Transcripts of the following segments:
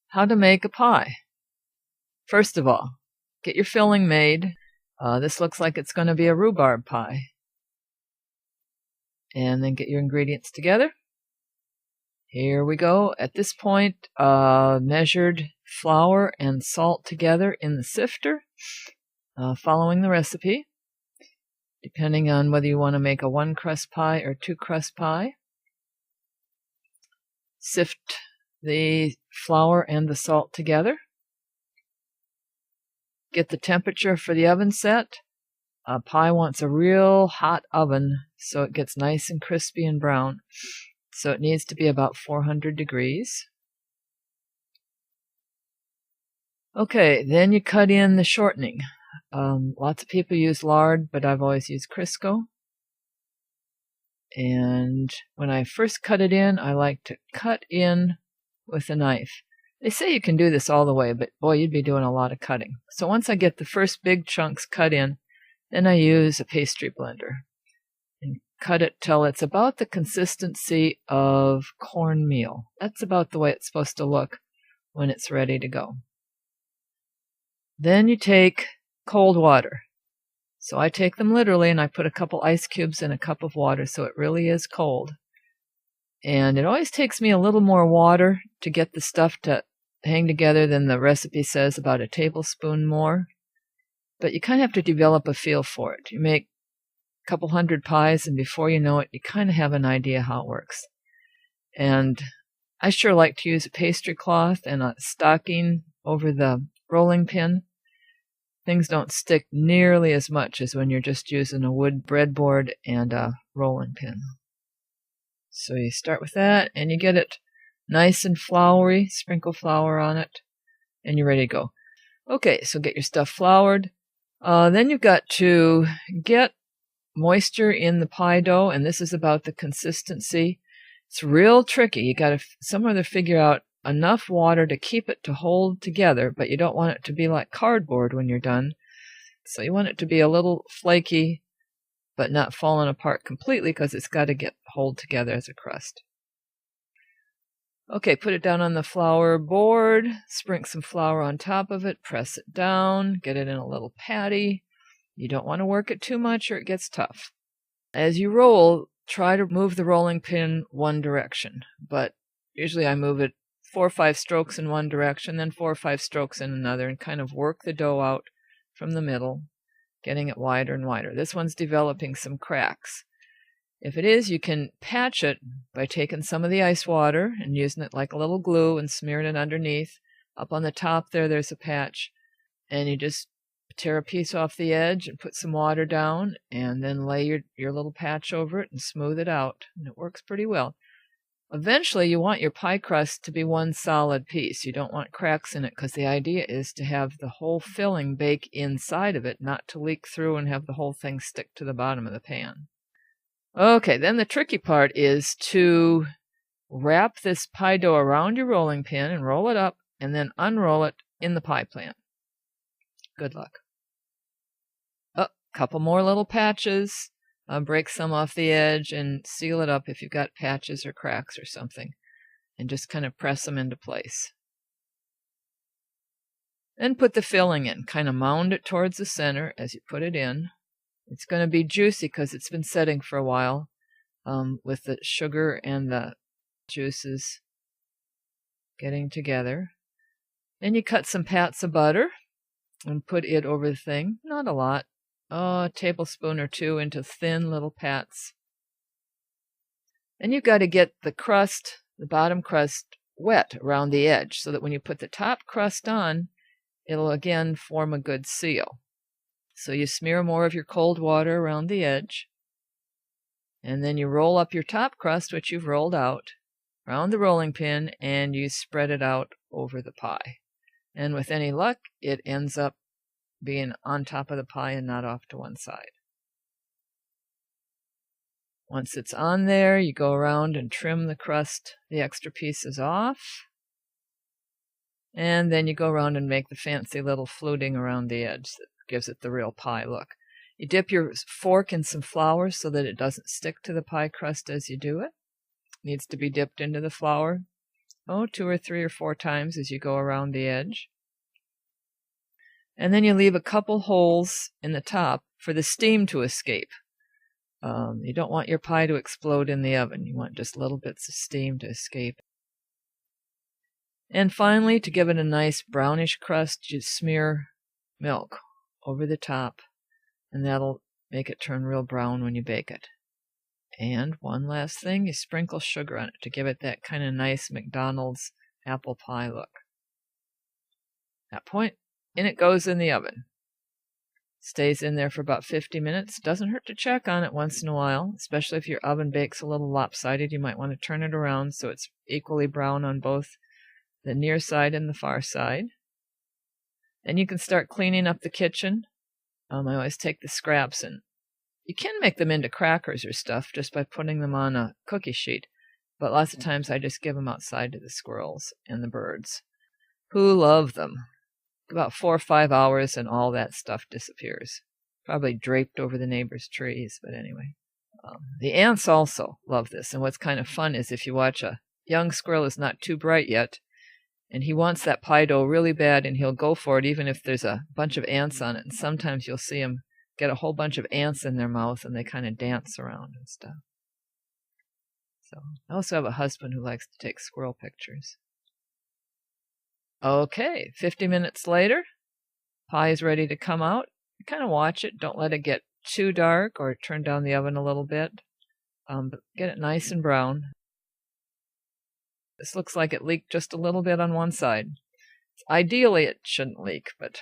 How to make a pie. First of all, get your filling made. This looks like it's going to be a rhubarb pie. And then get your ingredients together. Here we go. At this point, measured flour and salt together in the sifter, following the recipe, depending on whether you want to make a 1-crust pie or 2-crust pie. Sift the flour and the salt together. Get the temperature for the oven set. A pie wants a real hot oven so it gets nice and crispy and brown. So it needs to be about 400 degrees. Okay, then you cut in the shortening. Lots of people use lard, but I've always used Crisco. And when I first cut it in, I like to cut in with a knife. They say you can do this all the way, but boy, you'd be doing a lot of cutting. So once I get the first big chunks cut in, then I use a pastry blender and cut it till it's about the consistency of cornmeal. That's about the way it's supposed to look when it's ready to go. Then you take cold water. So I take them literally and I put a couple ice cubes in a cup of water so it really is cold. And it always takes me a little more water to get the stuff to hang together than the recipe says, about a tablespoon more. But you kind of have to develop a feel for it. You make a couple hundred pies, and before you know it, you kind of have an idea how it works. And I sure like to use a pastry cloth and a stocking over the rolling pin. Things don't stick nearly as much as when you're just using a wood breadboard and a rolling pin. So you start with that, and you get it nice and floury, sprinkle flour on it, and you're ready to go. Okay, so get your stuff floured. Then you've got to get moisture in the pie dough, and this is about the consistency. It's real tricky. You got to somewhere figure out enough water to keep it to hold together, but you don't want it to be like cardboard when you're done. So you want it to be a little flaky, but not falling apart completely, because it's got to hold together as a crust. Okay, put it down on the flour board, sprinkle some flour on top of it, press it down, get it in a little patty. You don't want to work it too much or it gets tough. As you roll, try to move the rolling pin one direction, but usually I move it 4 or 5 strokes in one direction, then 4 or 5 strokes in another, and kind of work the dough out from the middle, getting it wider and wider. This one's developing some cracks. If it is, you can patch it by taking some of the ice water and using it like a little glue and smearing it underneath. Up on the top there's a patch, and you just tear a piece off the edge and put some water down, and then lay your little patch over it and smooth it out, and it works pretty well. Eventually, you want your pie crust to be one solid piece. You don't want cracks in it, because the idea is to have the whole filling bake inside of it, not to leak through and have the whole thing stick to the bottom of the pan. Okay, then the tricky part is to wrap this pie dough around your rolling pin and roll it up, and then unroll it in the pie pan. Good luck. A couple more little patches. Break some off the edge and seal it up if you've got patches or cracks or something, and just kind of press them into place. Then put the filling in. Kind of mound it towards the center as you put it in. It's going to be juicy because it's been setting for a while with the sugar and the juices getting together. Then you cut some pats of butter and put it over the thing. Not a lot. A tablespoon or 2 into thin little pats. Then you've got to get the crust, the bottom crust, wet around the edge so that when you put the top crust on, it'll again form a good seal. So you smear more of your cold water around the edge, and then you roll up your top crust, which you've rolled out, around the rolling pin, and you spread it out over the pie. And with any luck, it ends up being on top of the pie and not off to one side. Once it's on there, you go around and trim the crust, the extra pieces off. And then you go around and make the fancy little fluting around the edge that gives it the real pie look. You dip your fork in some flour so that it doesn't stick to the pie crust as you do it. It needs to be dipped into the flour. 2 or 3 or 4 times as you go around the edge. And then you leave a couple holes in the top for the steam to escape. You don't want your pie to explode in the oven. You want just little bits of steam to escape. And finally, to give it a nice brownish crust, you smear milk over the top, and that'll make it turn real brown when you bake it. And one last thing, you sprinkle sugar on it to give it that kind of nice McDonald's apple pie look. At that point, in it goes in the oven. Stays in there for about 50 minutes. Doesn't hurt to check on it once in a while, especially if your oven bakes a little lopsided. You might want to turn it around so it's equally brown on both the near side and the far side. Then you can start cleaning up the kitchen. I always take the scraps, and you can make them into crackers or stuff just by putting them on a cookie sheet, but lots of times I just give them outside to the squirrels and the birds, who love them. About 4 or 5 hours and all that stuff disappears. Probably draped over the neighbor's trees, but anyway. The ants also love this, and what's kind of fun is if you watch a young squirrel is not too bright yet, and he wants that pie dough really bad, and he'll go for it even if there's a bunch of ants on it, and sometimes you'll see him get a whole bunch of ants in their mouth, and they kind of dance around and stuff. So I also have a husband who likes to take squirrel pictures. Okay, 50 minutes later, pie is ready to come out. Kind of watch it. Don't let it get too dark or turn down the oven a little bit. But get it nice and brown. This looks like it leaked just a little bit on one side. Ideally, it shouldn't leak, but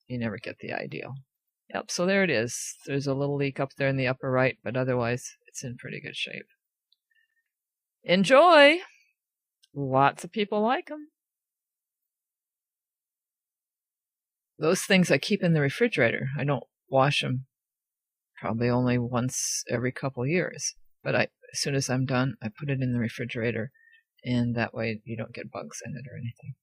you never get the ideal. Yep, so there it is. There's a little leak up there in the upper right, but otherwise it's in pretty good shape. Enjoy! Lots of people like them. Those things I keep in the refrigerator. I don't wash them probably only once every couple years. But as soon as I'm done, I put it in the refrigerator, and that way you don't get bugs in it or anything.